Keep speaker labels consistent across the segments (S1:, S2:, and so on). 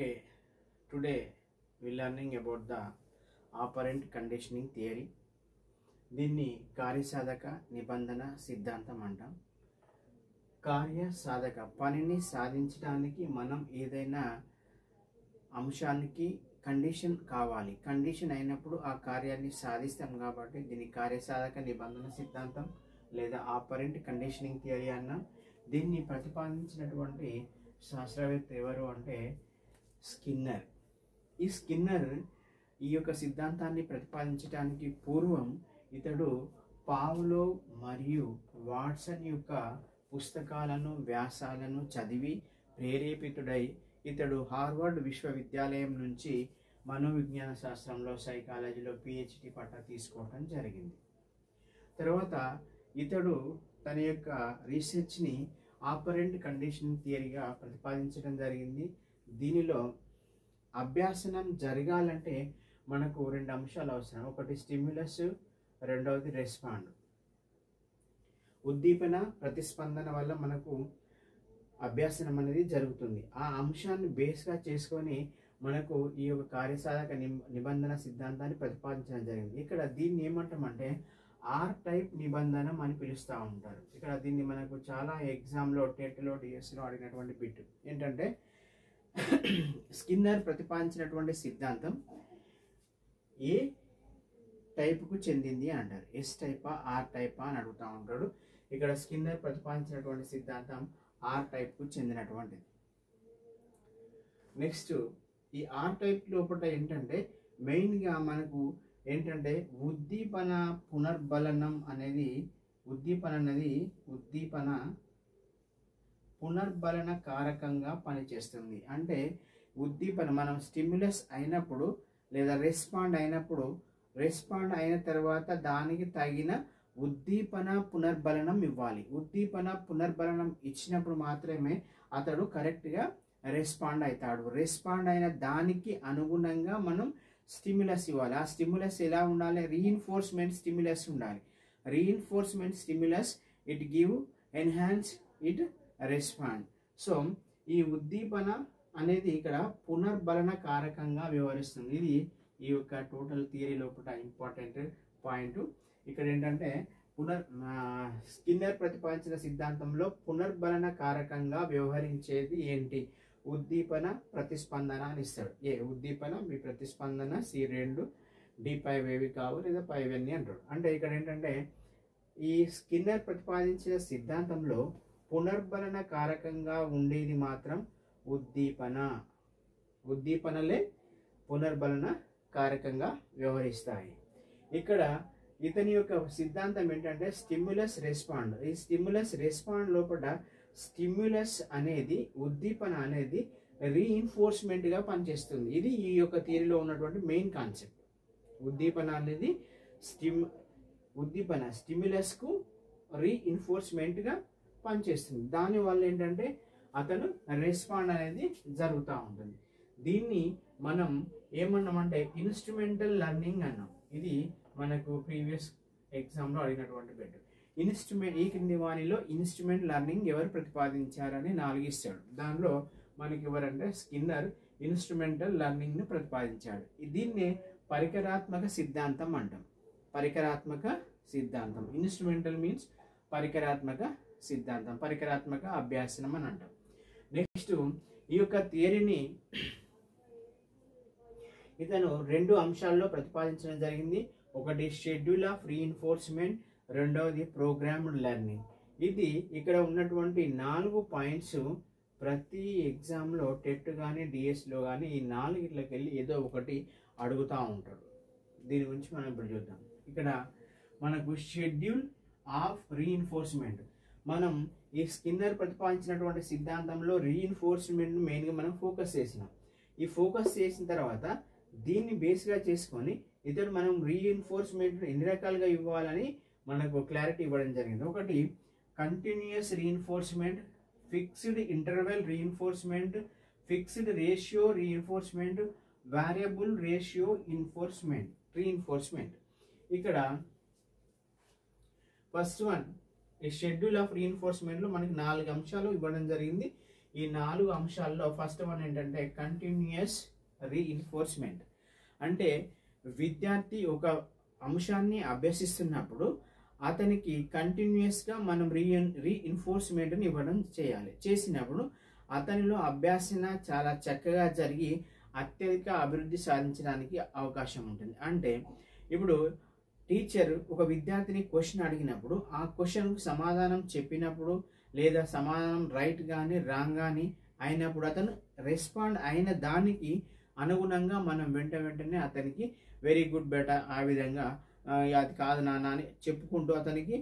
S1: Okay, today we learning about the operant conditioning theory. దీన్ని కార్యసాధక నిబంధన సిద్ధాంతం అంటాం. కార్యసాధక పనిని సాధించడానికి మనం ఏదైనా అంశానికి కండిషన్ కావాలి. కండిషన్ అయినప్పుడు ఆ కార్యాన్ని సాధిస్తాం కాబట్టి దీన్ని కార్యసాధక నిబంధన సిద్ధాంతం లేదా ఆపరెంట్ కండిషనింగ్ థియరీ అన్నాం. దీన్ని ప్రతిపాదించినటువంటి శాస్త్రవేత్త ఎవరు అంటే స్కిన్నర్. ఈ స్కిన్నర్ ఈ యొక్క సిద్ధాంతాన్ని ప్రతిపాదించడానికి పూర్వం ఇతడు పావ్లోవ్ మరియు వాట్సన్ యొక్క పుస్తకాలను వ్యాసాలను చదివి ప్రేరేపితుడై ఇతడు హార్వర్డ్ విశ్వవిద్యాలయం నుంచి మనోవిజ్ఞాన శాస్త్రంలో సైకాలజీలో పిహెచ్డి పట్టా తీసుకోవడం జరిగింది. తర్వాత ఇతడు తన యొక్క రీసెర్చ్ని ఆపరెంట్ కండిషనింగ్ థియరీగా ప్రతిపాదించడం జరిగింది. దీనిలో అభ్యాసనం జరగాలంటే మనకు రెండు అంశాలు అవసరం. ఒకటి స్టిమ్యులస్, రెండవది రెస్పాండ్. ఉద్దీపన ప్రతిస్పందన వల్ల మనకు అభ్యాసనం అనేది జరుగుతుంది. ఆ అంశాన్ని బేస్గా చేసుకొని మనకు ఈ యొక్క కార్యసాధక నిబంధన సిద్ధాంతాన్ని ప్రతిపాదించడం జరిగింది. ఇక్కడ దీన్ని ఏమంటామంటే ఆర్ టైప్ నిబంధనం అని పిలుస్తూ ఉంటారు. ఇక్కడ దీన్ని మనకు చాలా ఎగ్జామ్లో టెట్లో డిఎస్లో అడిగినటువంటి బిట్ ఏంటంటే స్కిన్నర్ ప్రతిపాదించినటువంటి సిద్ధాంతం ఏ టైప్కు చెందింది అని అంటారు. ఎస్ టైపా ఆర్ టైపా అని అడుగుతూ ఉంటాడు. ఇక్కడ స్కిన్నర్ ప్రతిపాదించినటువంటి సిద్ధాంతం ఆర్ టైప్కు చెందినటువంటిది. నెక్స్ట్ ఈ ఆర్ టైప్ లోపల ఏంటంటే మెయిన్గా మనకు ఏంటంటే ఉద్దీపన పునర్బలనం అనేది ఉద్దీపన పునర్బలన కారకంగా పనిచేస్తుంది. అంటే ఉద్దీపన మనం స్టిమ్యులస్ అయినప్పుడు లేదా రెస్పాండ్ అయిన తర్వాత దానికి తగిన ఉద్దీపన పునర్బలనం ఇవ్వాలి. ఉద్దీపన పునర్బలనం ఇచ్చినప్పుడు మాత్రమే అతడు కరెక్ట్గా రెస్పాండ్ అవుతాడు. రెస్పాండ్ అయిన దానికి అనుగుణంగా మనం స్టిమ్యులస్ ఇవ్వాలి. ఆ స్టిమ్యులస్ ఎలా ఉండాలి? రీఇన్ఫోర్స్మెంట్ స్టిమ్యులస్ ఉండాలి. Reinforcement stimulus it give enhance it respond. So ఈ ఉద్దీపన అనేది ఇక్కడ పునర్బలన కారకంగా వ్యవహరిస్తుంది. ఇది ఈ యొక్క టోటల్ థియరీ లోపల ఇంపార్టెంట్ పాయింట్. ఇక్కడ ఏంటంటే స్కిన్నర్ ప్రతిపాదించిన సిద్ధాంతంలో పునర్బలన కారకంగా వ్యవహరించేది ఏంటి? ఉద్దీపన ప్రతిస్పందన అని ఇస్తాడు. ఏ ఉద్దీపన మీ ప్రతిస్పందన C2 D పైవేవి కావు లేదా పైవన్నీ అంటాడు. అంటే ఇక్కడ ఏంటంటే ఈ స్కిన్నర్ ప్రతిపాదించిన సిద్ధాంతంలో పునర్బలన కారకంగా ఉండేది మాత్రం ఉద్దీపనలే పునర్బలన కారకంగా వ్యవహరిస్తాయి. ఇక్కడ ఇతని యొక్క సిద్ధాంతం ఏంటంటే స్టిమ్యులస్ రెస్పాండ్. ఈ స్టిమ్యులస్ రెస్పాండ్ లోపల స్టిమ్యులస్ అనేది ఉద్దీపన అనేది రీఇన్ఫోర్స్మెంట్గా పనిచేస్తుంది. ఇది ఈ యొక్క థియరీలో ఉన్నటువంటి మెయిన్ కాన్సెప్ట్. ఉద్దీపన అనేది స్టిమ్యులస్కు రీఇన్ఫోర్స్మెంట్గా పనిచేస్తుంది. దానివల్ల ఏంటంటే అతను రెస్పాండ్ అనేది జరుగుతూ ఉంటుంది. దీన్ని మనం ఏమన్నామంటే ఇన్స్ట్రుమెంటల్ లెర్నింగ్ అన్నాం. ఇది మనకు ప్రీవియస్ ఎగ్జామ్లో అడిగినటువంటి బిట్. ఈ క్రింది వానిలో ఇన్స్ట్రుమెంట్ లెర్నింగ్ ఎవరు ప్రతిపాదించారని 4 ఇస్తాడు. దానిలో మనకి ఎవరంటే స్కిన్నర్ ఇన్స్ట్రుమెంటల్ లెర్నింగ్ని ప్రతిపాదించాడు. దీన్నే పరికరాత్మక సిద్ధాంతం అంటాం. పరికరాత్మక సిద్ధాంతం. ఇన్స్ట్రుమెంటల్ మీన్స్ పరికరాత్మక సిద్ధాంతం, పరికరాత్మక అభ్యాసనం అని అంటాం. నెక్స్ట్ ఈ యొక్క థియరీని ఇతను 2 అంశాల్లో ప్రతిపాదించడం జరిగింది. ఒకటి షెడ్యూల్ ఆఫ్ రీఇన్ఫోర్స్మెంట్, రెండవది ప్రోగ్రామ్డ్ లెర్నింగ్. ఇది ఇక్కడ ఉన్నటువంటి 4 పాయింట్స్ ప్రతి ఎగ్జామ్లో టెట్ కానీ డిఎస్లో కానీ ఈ 4కి వెళ్ళి ఏదో ఒకటి అడుగుతూ ఉంటాడు. దీని గురించి మనం ఇప్పుడు చూద్దాం. ఇక్కడ మనకు షెడ్యూల్ ఆఫ్ రీఇన్ఫోర్స్మెంట్. మనం ఈ స్కిన్నర్ ప్రతిపాదించినటువంటి సిద్ధాంతంలో రీఇన్ఫోర్స్మెంట్ మెయిన్గా మనం ఫోకస్ చేసినాం. ఈ ఫోకస్ చేసిన తర్వాత దీన్ని బేస్గా చేసుకొని ఇతడు మనం రీఇన్ఫోర్స్మెంట్ ఎన్ని రకాలుగా ఇవ్వాలని మనకు క్లారిటీ ఇవ్వడం జరిగింది. ఒకటి continuous reinforcement, fixed interval reinforcement, fixed ratio reinforcement, variable ratio reinforcement. ఇక్కడ ఫస్ట్ వన్ ఈ షెడ్యూల్ ఆఫ్ రీఇన్ఫోర్స్మెంట్లో మనకి 4 అంశాలు ఇవ్వడం జరిగింది. ఈ 4 అంశాల్లో ఫస్ట్ వన్ ఏంటంటే కంటిన్యూయస్ రీఇన్ఫోర్స్మెంట్. అంటే విద్యార్థి ఒక అంశాన్ని అభ్యసిస్తున్నప్పుడు అతనికి కంటిన్యూస్గా మనం రీఇన్ఫోర్స్మెంట్ని ఇవ్వడం చేసినప్పుడు అతనిలో అభ్యాసన చాలా చక్కగా జరిగి అత్యధిక అభివృద్ధి సాధించడానికి అవకాశం ఉంటుంది. అంటే ఇప్పుడు టీచర్ ఒక విద్యార్థిని క్వశ్చన్ అడిగినప్పుడు ఆ క్వశ్చన్కు సమాధానం చెప్పినప్పుడు లేదా సమాధానం రైట్ కానీ రాంగ్ కానీ అయినప్పుడు అతను రెస్పాండ్ అయిన దానికి అనుగుణంగా మనం వెంటనే అతనికి వెరీ గుడ్ బెటర్ ఆ విధంగా అది కాదు నాన్న అని చెప్పుకుంటూ అతనికి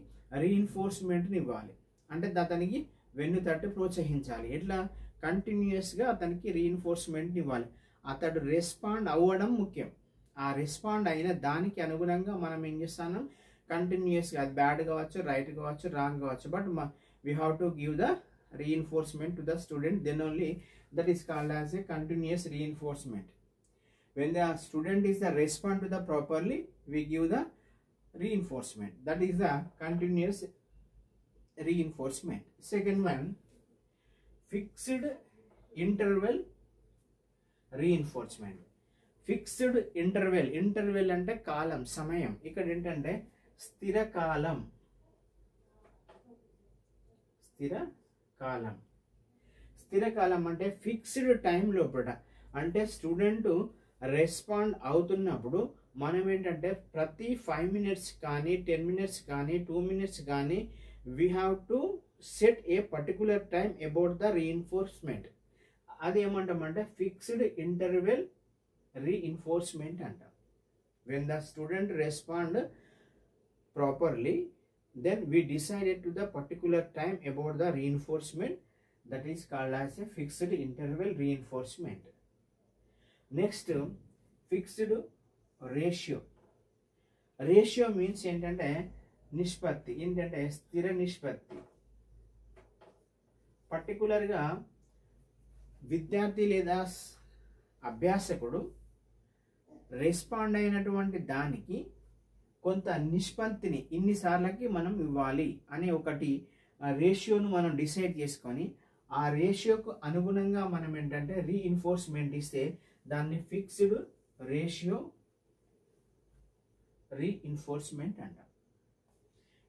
S1: రీఇన్ఫోర్స్మెంట్ని ఇవ్వాలి. అంటే అతనికి వెన్ను తట్టి ప్రోత్సహించాలి. ఎట్లా కంటిన్యూస్గా అతనికి రీఇన్ఫోర్స్మెంట్ని ఇవ్వాలి. అతడు రెస్పాండ్ అవ్వడం ముఖ్యం. ఆ రెస్పాండ్ అయిన దానికి అనుగుణంగా మనం ఏం చేస్తాను కంటిన్యూస్గా, అది బ్యాడ్ కావచ్చు, రైట్ కావచ్చు, రాంగ్ కావచ్చు, but we have to give the reinforcement to the student, then only that is called as a continuous reinforcement. When the student is the respond to the properly, we give the reinforcement, that is the continuous reinforcement. Second one, fixed interval reinforcement. Fixed interval అంటే కాలం, సమయం. ఇక్కడ ఏంటంటే స్థిర కాలం అంటే fixed time లోపల. అంటే student respond అవుతున్నప్పుడు మనం ఏంటంటే ప్రతి 5 minutes కానీ 10 minutes కానీ 2 minutes కానీ we have to set A particular time about the reinforcement. అది ఏమంటామంటే ఫిక్స్డ్ ఇంటర్వెల్ రీఇన్ఫోర్స్మెంట్ అంటాం. When the student respond properly, then we decided to the particular time about the reinforcement, that is called as a fixed interval reinforcement. Next, fixed ratio means ఏంటంటే నిష్పత్తి, ఏంటంటే స్థిర నిష్పత్తి. పర్టికులర్గా విద్యార్థి లేదా అభ్యాసకుడు రెస్పాండ్ అయినటువంటి దానికి కొంత నిష్పత్తిని ఇన్నిసార్లకి మనం ఇవ్వాలి అనే ఒకటి రేషియోను మనం డిసైడ్ చేసుకొని ఆ రేషియోకు అనుగుణంగా మనం ఏంటంటే రీఇన్ఫోర్స్మెంట్ ఇస్తే దాన్ని ఫిక్స్డ్ రేషియో రీఇన్ఫోర్స్మెంట్ అంటాం.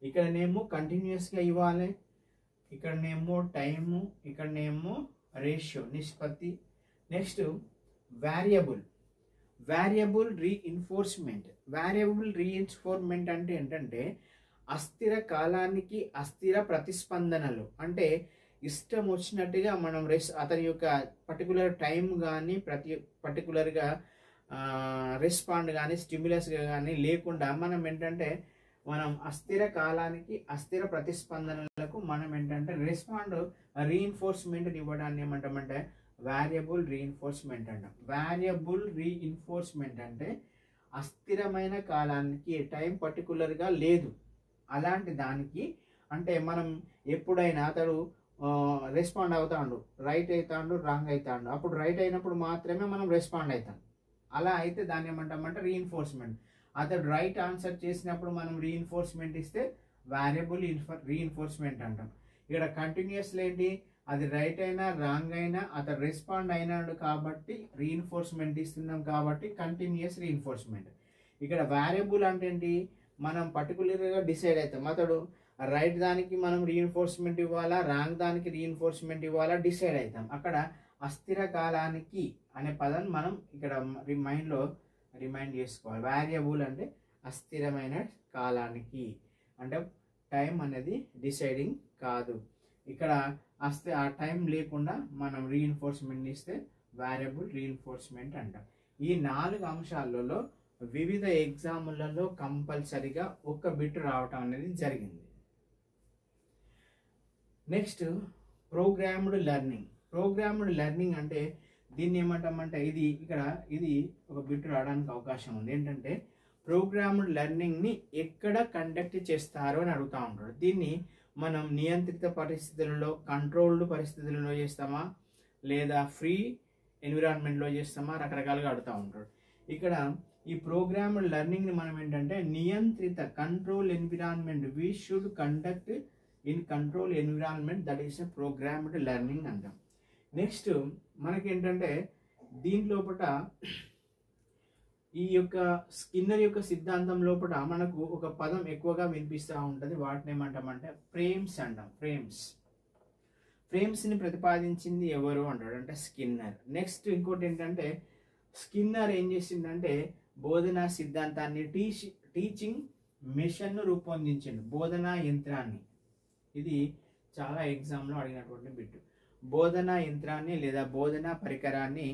S1: ఇక్కడనేమో కంటిన్యూస్గా ఇవ్వాలి, ఇక్కడనేమో టైము, ఇక్కడనేమో రేషియో నిష్పత్తి. నెక్స్ట్ వేరియబుల్ రీఇన్ఫోర్స్మెంట్ అంటే ఏంటంటే అస్థిర కాలానికి అస్థిర ప్రతిస్పందనలు. అంటే ఇష్టం వచ్చినట్టుగా మనం అతని యొక్క పర్టికులర్ టైం కానీ పర్టికులర్గా రెస్పాండ్ కానీ స్టిమ్యులస్ కానీ లేకుండా మనం ఏంటంటే మనం అస్థిర కాలానికి అస్థిర ప్రతిస్పందనలకు మనం ఏంటంటే రీఇన్ఫోర్స్మెంట్ ఇవ్వడాన్ని ఏమంటామంటే వేరియబుల్ రీఇన్ఫోర్స్మెంట్ అంటాం. వేరియబుల్ రీఇన్ఫోర్స్మెంట్ అంటే అస్థిరమైన కాలానికి టైం పర్టికులర్గా లేదు అలాంటి దానికి. అంటే మనం ఎప్పుడైనా అతడు రెస్పాండ్ అవుతాడు, రైట్ అవుతాడు, రాంగ్ అవుతాడు, అప్పుడు రైట్ అయినప్పుడు మాత్రమే మనం రెస్పాండ్ అవుతాం. అలా అయితే దాన్ని ఏమంటామంటే రీఇన్ఫోర్స్మెంట్. అతడు రైట్ ఆన్సర్ చేసినప్పుడు మనం రీఇన్ఫోర్స్మెంట్ ఇస్తే వేరియబుల్ రీఇన్ఫోర్స్మెంట్ అంటాం. ఇక్కడ కంటిన్యూస్లో ఏంటి, అది రైట్ అయినా రాంగ్ అయినా అతడు రెస్పాండ్ అయినాడు కాబట్టి రీఇన్ఫోర్స్మెంట్ ఇస్తున్నాం కాబట్టి కంటిన్యూస్ రీఇన్ఫోర్స్మెంట్. ఇక్కడ వేరియబుల్ అంటే ఏంటి, మనం పర్టికులర్గా డిసైడ్ అవుతాం అతడు రైట్ దానికి మనం రీఇన్ఫోర్స్మెంట్ ఇవ్వాలా, రాంగ్ దానికి రీఇన్ఫోర్స్మెంట్ ఇవ్వాలా డిసైడ్ అవుతాం. అక్కడ అస్థిర కాలానికి అనే పదాన్ని మనం ఇక్కడ మైండ్లో రిమైండ్ చేసుకోవాలి. వేరియబుల్ అంటే అస్థిరమైన కాలానికి, అంటే టైం అనేది డిసైడింగ్ కాదు. ఇక్కడ ఆ టైం లేకుండా మనం రీఇన్ఫోర్స్మెంట్ ఇస్తే వేరియబుల్ రీఇన్ఫోర్స్మెంట్ అంటాం. ఈ 4 అంశాలలో వివిధ ఎగ్జాములలో కంపల్సరిగా ఒక బిట్ రావటం అనేది జరిగింది. నెక్స్ట్ ప్రోగ్రామ్డ్ లెర్నింగ్ అంటే దీన్ని ఏమంటామంటే ఇది ఒక బిట్ రావడానికి అవకాశం ఉంది. ఏంటంటే ప్రోగ్రామ్డ్ లెర్నింగ్ని ఎక్కడ కండక్ట్ చేస్తారో అని అడుగుతూ ఉంటాడు. దీన్ని మనం నియంత్రిత పరిస్థితులలో, కంట్రోల్డ్ పరిస్థితులలో చేస్తామా లేదా ఫ్రీ ఎన్విరాన్మెంట్లో చేస్తామా, రకరకాలుగా అడుగుతూ ఉంటాడు. ఇక్కడ ఈ ప్రోగ్రామ్డ్ లెర్నింగ్ని మనం ఏంటంటే నియంత్రిత control environment, we should conduct in control environment, that is a programmed learning అంటాం. నెక్స్ట్ మనకేంటంటే దీని లోపల ఈ యొక్క స్కిన్నర్ యొక్క సిద్ధాంతం లోపల మనకు ఒక పదం ఎక్కువగా వినిపిస్తూ ఉంటుంది. వాటిని ఏమంటామంటే ఫ్రేమ్స్ అంటాం. ఫ్రేమ్స్ని ప్రతిపాదించింది ఎవరు అంటాడు అంటే స్కిన్నర్. నెక్స్ట్ ఇంకోటి ఏంటంటే స్కిన్నర్ ఏం చేసిందంటే బోధనా సిద్ధాంతాన్ని టీచింగ్ మిషన్ను రూపొందించిండు, బోధనా యంత్రాన్ని. ఇది చాలా ఎగ్జామ్లో అడిగినటువంటి బిట్టు. బోధనా యంత్రాన్ని లేదా బోధనా పరికరాన్ని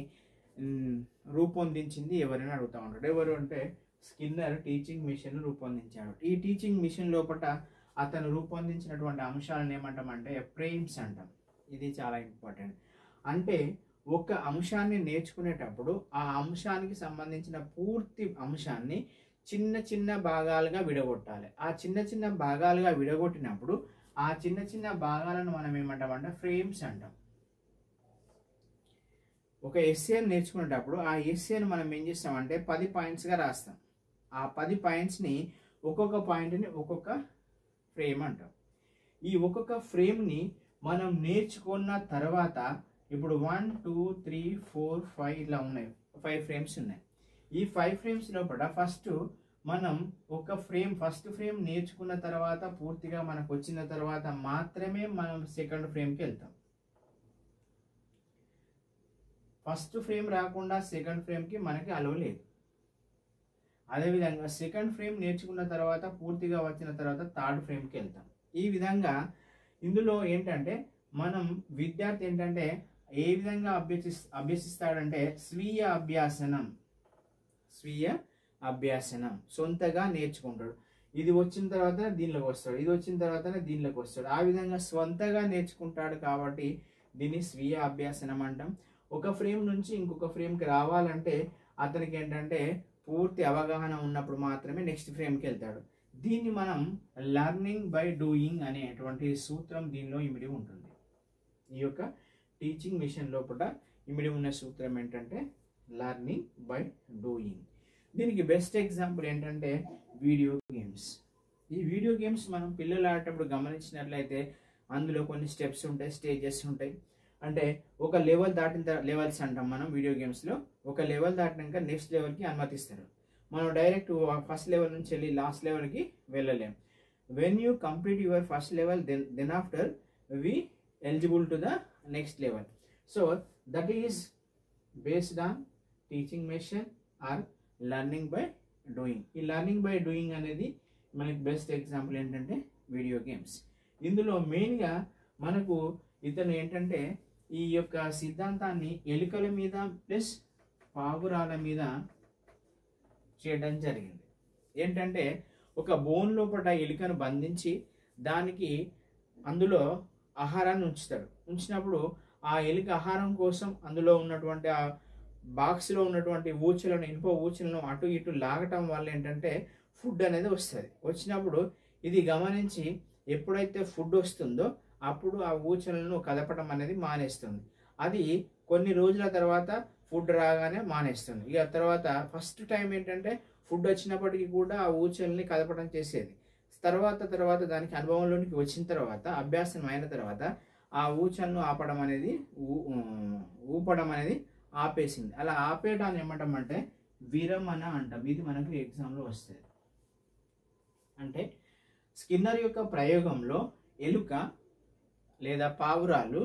S1: రూపొందించింది ఎవరైనా అడుగుతూ ఉంటాడు. ఎవరు అంటే స్కిన్నర్ టీచింగ్ మిషన్ రూపొందించాడు. ఈ టీచింగ్ మిషన్ లోపల అతను రూపొందించినటువంటి అంశాలను ఏమంటామంటే ఫ్రేమ్స్ అంటాం. ఇది చాలా ఇంపార్టెంట్. అంటే ఒక అంశాన్ని నేర్చుకునేటప్పుడు ఆ అంశానికి సంబంధించిన పూర్తి అంశాన్ని చిన్న చిన్న భాగాలుగా విడగొట్టాలి. ఆ చిన్న చిన్న భాగాలుగా విడగొట్టినప్పుడు ఆ చిన్న చిన్న భాగాలను మనం ఏమంటామంటే ఫ్రేమ్స్ అంటాం. ఒక ఎస్ఏని నేర్చుకునేటప్పుడు ఆ ఎస్ఏని మనం ఏం చేస్తామంటే 10 పాయింట్స్గా రాస్తాం. ఆ 10 పాయింట్స్ని ఒక్కొక్క పాయింట్ని ఒక్కొక్క ఫ్రేమ్ అంటాం. ఈ ఒక్కొక్క ఫ్రేమ్ని మనం నేర్చుకున్న తర్వాత ఇప్పుడు 1 2 3 4 5 ఇలా ఉన్నాయి, 5 ఫ్రేమ్స్ ఉన్నాయి. ఈ 5 ఫ్రేమ్స్ లోపల ఫస్ట్ మనం ఫస్ట్ ఫ్రేమ్ నేర్చుకున్న తర్వాత పూర్తిగా మనకు వచ్చిన తర్వాత మాత్రమే మనం సెకండ్ ఫ్రేమ్కి వెళ్తాం. ఫస్ట్ ఫ్రేమ్ రాకుండా సెకండ్ ఫ్రేమ్కి మనకి అలవ్ లేదు. అదేవిధంగా సెకండ్ ఫ్రేమ్ నేర్చుకున్న తర్వాత పూర్తిగా వచ్చిన తర్వాత థర్డ్ ఫ్రేమ్కి వెళ్తాం. ఈ విధంగా ఇందులో ఏంటంటే మనం విద్యార్థి ఏంటంటే ఏ విధంగా అభ్యసిస్తాడంటే స్వీయ అభ్యాసనం సొంతగా నేర్చుకుంటాడు. ఇది వచ్చిన తర్వాత దీనిలోకి వస్తాడు, ఇది వచ్చిన తర్వాత దీనిలోకి వస్తాడు. ఆ విధంగా స్వంతగా నేర్చుకుంటాడు కాబట్టి దీన్ని స్వీయ అభ్యాసనం అంటాం. ఒక ఫ్రేమ్ నుంచి ఇంకొక ఫ్రేమ్కి రావాలంటే అతనికి ఏంటంటే పూర్తి అవగాహన ఉన్నప్పుడు మాత్రమే నెక్స్ట్ ఫ్రేమ్కి వెళ్తాడు. దీన్ని మనం లర్నింగ్ బై డూయింగ్ అనేటువంటి సూత్రం దీనిలో ఇమిడి ఉంటుంది. ఈ యొక్క టీచింగ్ మిషన్ లోపల ఇమిడి ఉన్న సూత్రం ఏంటంటే లర్నింగ్ బై డూయింగ్. దీనికి బెస్ట్ ఎగ్జాంపుల్ ఏంటంటే వీడియో గేమ్స్. ఈ వీడియో గేమ్స్ మనం పిల్లలు ఆడేటప్పుడు గమనించినట్లయితే అందులో కొన్ని స్టెప్స్ ఉంటాయి, స్టేజెస్ ఉంటాయి. అంటే ఒక లెవెల్ దాటిన లెవెల్స్ అంటాం మనం వీడియో గేమ్స్లో. ఒక లెవెల్ దాటినాక నెక్స్ట్ లెవెల్కి అనుమతిస్తారు. మనం డైరెక్ట్ ఫస్ట్ లెవెల్ నుంచి వెళ్ళి లాస్ట్ లెవెల్కి వెళ్ళలేం. When you complete your first level then after we eligible to the next level. So that is based on teaching machine or learning by doing. ఈ learning by doing అనేది మనకి best example ఏంటంటే video games. ఇందులో మెయిన్గా మనకు ఇతను ఏంటంటే ఈ యొక్క సిద్ధాంతాన్ని ఎలుకల మీద ప్లస్ పావురాల మీద చేయడం జరిగింది. ఏంటంటే ఒక బోన్ లోపల ఎలుకను బంధించి దానికి అందులో ఆహారాన్ని ఉంచుతాడు. ఉంచినప్పుడు ఆ ఎలుక ఆహారం కోసం అందులో ఉన్నటువంటి ఆ బాక్స్లో ఉన్నటువంటి ఊచలను, ఇనుప ఊచలను అటు ఇటు లాగటం వల్ల ఏంటంటే ఫుడ్ అనేది వస్తుంది. వచ్చినప్పుడు ఇది గమనించి ఎప్పుడైతే ఫుడ్ వస్తుందో అప్పుడు ఆ ఊచలను కదపడం అనేది మానేస్తుంది. అది కొన్ని రోజుల తర్వాత ఫుడ్ రాగానే మానేస్తుంది. ఇక తర్వాత ఫస్ట్ టైం ఏంటంటే ఫుడ్ వచ్చినప్పటికీ కూడా ఆ ఊచల్ని కదపడం చేసేది. తర్వాత దానికి అనుభవంలోనికి వచ్చిన తర్వాత అభ్యాసం అయిన తర్వాత ఆ ఊచలను ఊపడం అనేది ఆపేసింది. అలా ఆపేయడాన్ని ఏమంటామంటే విరమణ అంటాం. ఇది మనకు ఎగ్జామ్లో వస్తుంది. అంటే స్కిన్నర్ యొక్క ప్రయోగంలో ఎలుక లేదా పావురాలు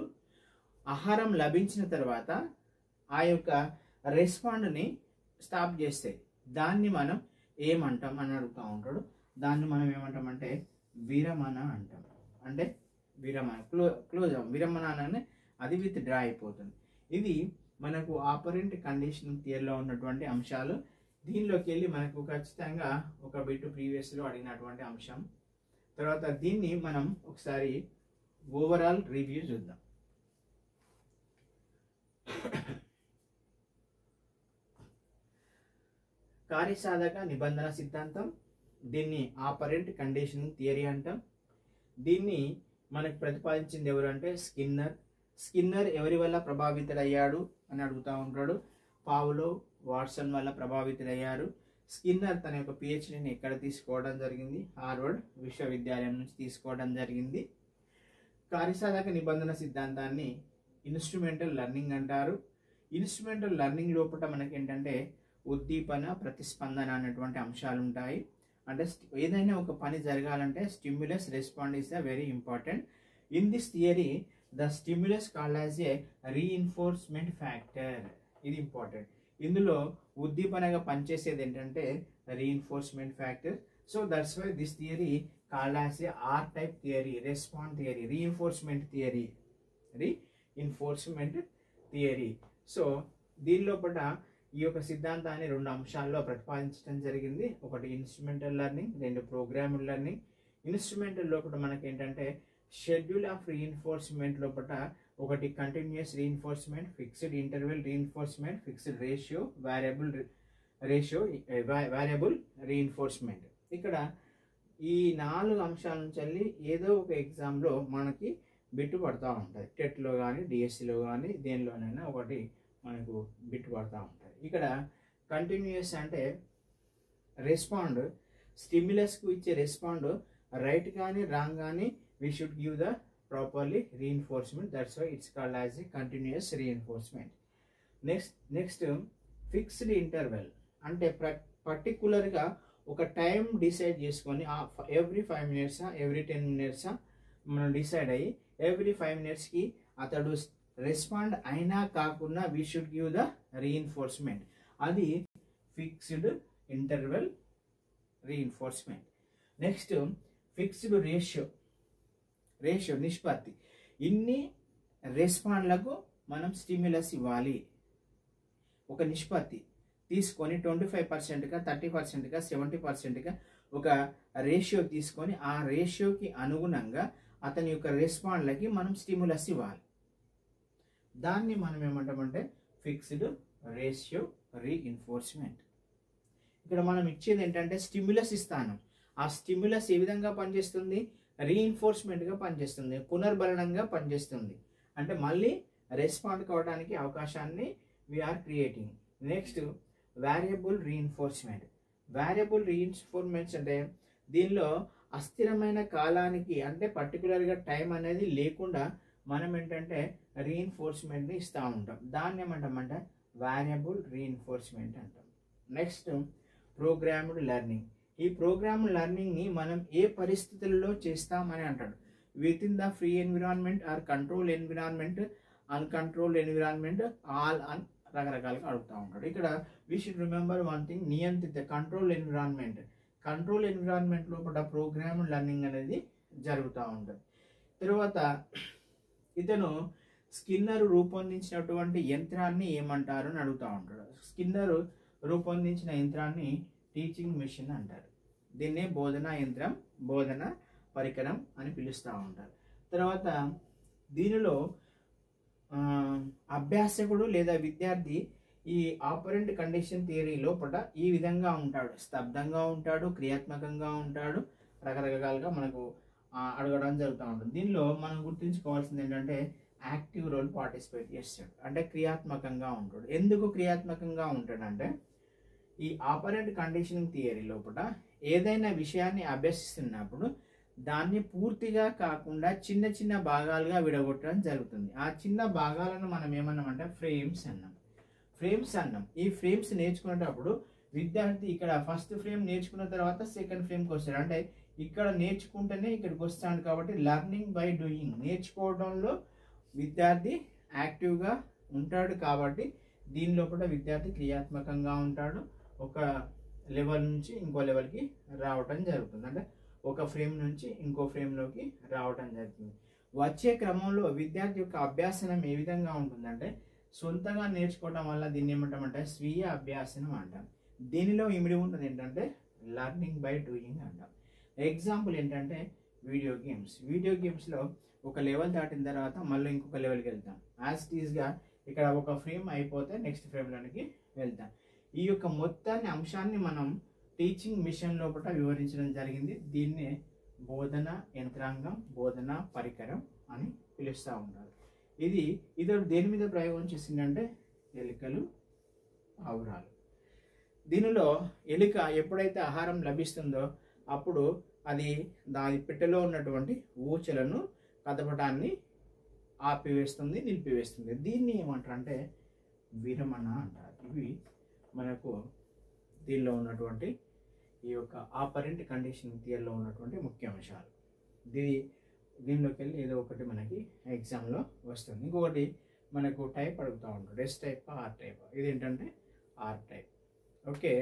S1: ఆహారం లభించిన తర్వాత ఆ యొక్క రెస్పాండ్ని స్టాప్ చేస్తాయి. దాన్ని మనం ఏమంటాం అని అడుగుతూ ఉంటాడు. దాన్ని మనం ఏమంటామంటే విరమణ అంటాం. అంటే విరమణ క్లోజ్ విరమణ అని అది విత్ డ్రా అయిపోతుంది. ఇది మనకు ఆపరెంట్ కండిషనింగ్ థియరీలో ఉన్నటువంటి అంశాలు. దీనిలోకి వెళ్ళి మనకు ఖచ్చితంగా ఒక బిట్ ప్రీవియస్లో అడిగినటువంటి అంశం. తర్వాత దీన్ని మనం ఒకసారి ఓవరాల్ రివ్యూ చూద్దాం. కార్యసాధక నిబంధన సిద్ధాంతం, దీన్ని ఆపరెంట్ కండిషనింగ్ థియరీ అంటాం. దీన్ని మనకు ప్రతిపాదించింది ఎవరు అంటే స్కిన్నర్ ఎవరి వల్ల ప్రభావితుడయ్యాడు అని అడుగుతూ ఉంటాడు. పావులో, వాట్సన్ వల్ల ప్రభావితుడయ్యారు. స్కిన్నర్ తన యొక్క పిహెచ్డీని ఎక్కడ తీసుకోవడం జరిగింది? హార్వర్డ్ విశ్వవిద్యాలయం నుంచి తీసుకోవడం జరిగింది. కార్యసాధక నిబంధన సిద్ధాంతాన్ని ఇన్స్ట్రుమెంటల్ లెర్నింగ్ అంటారు. ఇన్స్ట్రుమెంటల్ లెర్నింగ్ లోపల మనకి ఏంటంటే ఉద్దీపన, ప్రతిస్పందన అనేటువంటి అంశాలు ఉంటాయి. అంటే ఏదైనా ఒక పని జరగాలంటే stimulus respond is the very important. In this theory the stimulus called as a reinforcement factor. ఇది ఇంపార్టెంట్. ఇందులో ఉద్దీపనగా పనిచేసేది ఏంటంటే reinforcement factor. So that's why this theory called as a R type theory, respond theory, reinforcement theory, reinforcement theory. So దీని లోపల ఈ యొక్క సిద్ధాంతాన్ని 2 అంశాల్లో ప్రతిపాదించడం జరిగింది. ఒకటి instrumental learning, 2 programmed learning. Instrumental లోపల మనకి ఏంటంటే షెడ్యూల్ ఆఫ్ రీఇన్ఫోర్స్మెంట్ లోపల ఒకటి continuous reinforcement, fixed interval reinforcement, fixed ratio, variable reinforcement. ఇక్కడ ఈ 4 అంశాల నుంచి వెళ్ళి ఏదో ఒక ఎగ్జామ్లో మనకి బిట్టు పడుతూ ఉంటుంది. టెట్లో కానీ, డిఎస్సిలో కానీ, దేనిలోనైనా ఒకటి మనకు బిట్టు పడుతూ ఉంటుంది. ఇక్కడ కంటిన్యూస్ అంటే రెస్పాండ్, స్టిమ్యులస్కు ఇచ్చే రెస్పాండ్ రైట్ కానీ రాంగ్ కానీ we should give the properly reinforcement. That's why it's called as a continuous reinforcement. Next fixed interval అంటే పర్టికులర్గా ఒక టైం డిసైడ్ చేసుకొని ఎవ్రీ 5 minutes ఎవ్రీ 10 minutes మనం డిసైడ్ అయ్యి ఎవ్రీ 5 minutesకి అతడు రెస్పాండ్ అయినా కాకుండా we should give the reinforcement. అది fixed interval reinforcement. Next fixed ratio నిష్పత్తి. ఇన్ని రెస్పాండ్లకు మనం స్టిమ్యులస్ ఇవ్వాలి. ఒక నిష్పత్తి తీసుకొని 25%గా, 30%గా, 70%గా ఒక రేషియో తీసుకొని ఆ రేషియోకి అనుగుణంగా అతని యొక్క రెస్పాండ్లకి మనం స్టిమ్యులస్ ఇవ్వాలి. దాన్ని మనం ఏమంటామంటే ఫిక్స్డ్ రేషియో రీఇన్ఫోర్స్మెంట్. ఇక్కడ మనం ఇచ్చేది ఏంటంటే స్టిమ్యులస్ ఇస్తాను. ఆ స్టిమ్యులస్ ఏ విధంగా పనిచేస్తుంది? రీఇన్ఫోర్స్మెంట్గా పనిచేస్తుంది, పునర్బలనంగా పనిచేస్తుంది. అంటే మళ్ళీ రెస్పాండ్ కావడానికి అవకాశాన్ని we are creating. Next variable reinforcement. Variable reinforcements అంటే దీనిలో అస్థిరమైన కాలానికి అంటే పర్టికులర్గా టైం అనేది లేకుండా మనం ఏంటంటే రీఇన్ఫోర్స్మెంట్ని ఇస్తూ ఉంటాం. దాన్ని ఏమంటామంటే వేరియబుల్ రీఇన్ఫోర్స్మెంట్ అంటాం. Next programmed learning. ఈ ప్రోగ్రామ్డ్ లెర్నింగ్ని మనం ఏ పరిస్థితుల్లో చేస్తామని అంటాడు. Within the free environment or control environment, uncontrolled environment, all అని రకరకాలుగా అడుగుతూ ఉంటాడు. ఇక్కడ we should remember one thing, నియంత్రిత కంట్రోల్ ఎన్విరాన్మెంట్. కంట్రోల్ ఎన్విరాన్మెంట్ లోపల ప్రోగ్రామ్డ్ లెర్నింగ్ అనేది జరుగుతూ ఉంటుంది. తర్వాత ఇతను స్కిన్నర్ రూపొందించినటువంటి యంత్రాన్ని ఏమంటారు అని అడుగుతూ ఉంటాడు. స్కిన్నర్ రూపొందించిన యంత్రాన్ని టీచింగ్ మెషిన్ అంటారు. దీన్నే బోధనా యంత్రం, బోధన పరికరం అని పిలుస్తూ ఉంటారు. తర్వాత దీనిలో అభ్యాసకుడు లేదా విద్యార్థి ఈ ఆపరెంట్ కండిషన్ థియరీ లోపల ఈ విధంగా ఉంటాడు. స్తబ్దంగా ఉంటాడు, క్రియాత్మకంగా ఉంటాడు, రకరకాలుగా మనకు అడగడం జరుగుతూ ఉంటుంది. దీనిలో మనం గుర్తుంచుకోవాల్సింది ఏంటంటే యాక్టివ్ రోల్ పార్టిసిపేట్ చేస్తాడు, అంటే క్రియాత్మకంగా ఉంటాడు. ఎందుకు క్రియాత్మకంగా ఉంటాడంటే ఈ ఆపరెంట్ కండిషనింగ్ థియరీ లోపల ఏదైనా విషయాన్ని అభ్యసిస్తున్నప్పుడు దాన్ని పూర్తిగా కాకుండా చిన్న చిన్న భాగాలుగా విడగొట్టడం జరుగుతుంది. ఆ చిన్న భాగాలను మనం ఏమన్నామంటే ఫ్రేమ్స్ అన్నాం. ఈ ఫ్రేమ్స్ నేర్చుకునేటప్పుడు విద్యార్థి ఇక్కడ ఫస్ట్ ఫ్రేమ్ నేర్చుకున్న తర్వాత సెకండ్ ఫ్రేమ్కి వస్తాడు. అంటే ఇక్కడ నేర్చుకుంటేనే ఇక్కడికి వస్తాడు. కాబట్టి లెర్నింగ్ బై డూయింగ్, నేర్చుకోవడంలో విద్యార్థి యాక్టివ్గా ఉంటాడు. కాబట్టి దీని లోపల విద్యార్థి క్రియాత్మకంగా ఉంటాడు. ఒక లెవెల్ నుంచి ఇంకో లెవెల్కి రావటం జరుగుతుంది. అంటే ఒక ఫ్రేమ్ నుంచి ఇంకో ఫ్రేమ్లోకి రావటం జరుగుతుంది. వచ్చే క్రమంలో విద్యార్థి యొక్క అభ్యాసనం ఏ విధంగా ఉంటుందంటే సొంతంగా నేర్చుకోవడం వల్ల దీన్ని ఏమంటామంటే స్వీయ అభ్యాసనం అంటాం. దీనిలో ఇమిడి ఉంటుంది ఏంటంటే లెర్నింగ్ బై డూయింగ్ అంటాం. ఎగ్జాంపుల్ ఏంటంటే వీడియో గేమ్స్లో ఒక లెవెల్ దాటిన తర్వాత మళ్ళీ ఇంకొక లెవెల్కి వెళ్తాం. యాజ్ టీజ్గా ఇక్కడ ఒక ఫ్రేమ్ అయిపోతే నెక్స్ట్ ఫ్రేమ్లోనికి వెళ్తాం. ఈ యొక్క మొత్తాన్ని అంశాన్ని మనం టీచింగ్ మిషన్ లోపల వివరించడం జరిగింది. దీన్నే బోధన యంత్రాంగం, బోధన పరికరం అని పిలుస్తూ ఉంటారు. ఇది దేని మీద ప్రయోగం చేసిందంటే ఎలుకలు, పావురాలు. దీనిలో ఎలుక ఎప్పుడైతే ఆహారం లభిస్తుందో అప్పుడు అది దాని పెట్టెలో ఉన్నటువంటి ఊచలను కదపడాన్ని ఆపివేస్తుంది, నిలిపివేస్తుంది. దీన్ని ఏమంటారు అంటే విరమణ అంటారు. ఇవి మనకు దీనిలో ఉన్నటువంటి ఈ యొక్క ఆపరెంట్ కండిషనింగ్ థియరీలో ఉన్నటువంటి ముఖ్య అంశాలు. దీనిలోకి వెళ్ళి ఏదో ఒకటి మనకి ఎగ్జామ్లో వస్తుంది. ఇంకొకటి మనకు టైప్ అడుగుతూ ఉంటాడు, ఎస్ టైప్ ఆర్ టైప్. ఇదేంటంటే ఆర్ టైప్. ఓకే.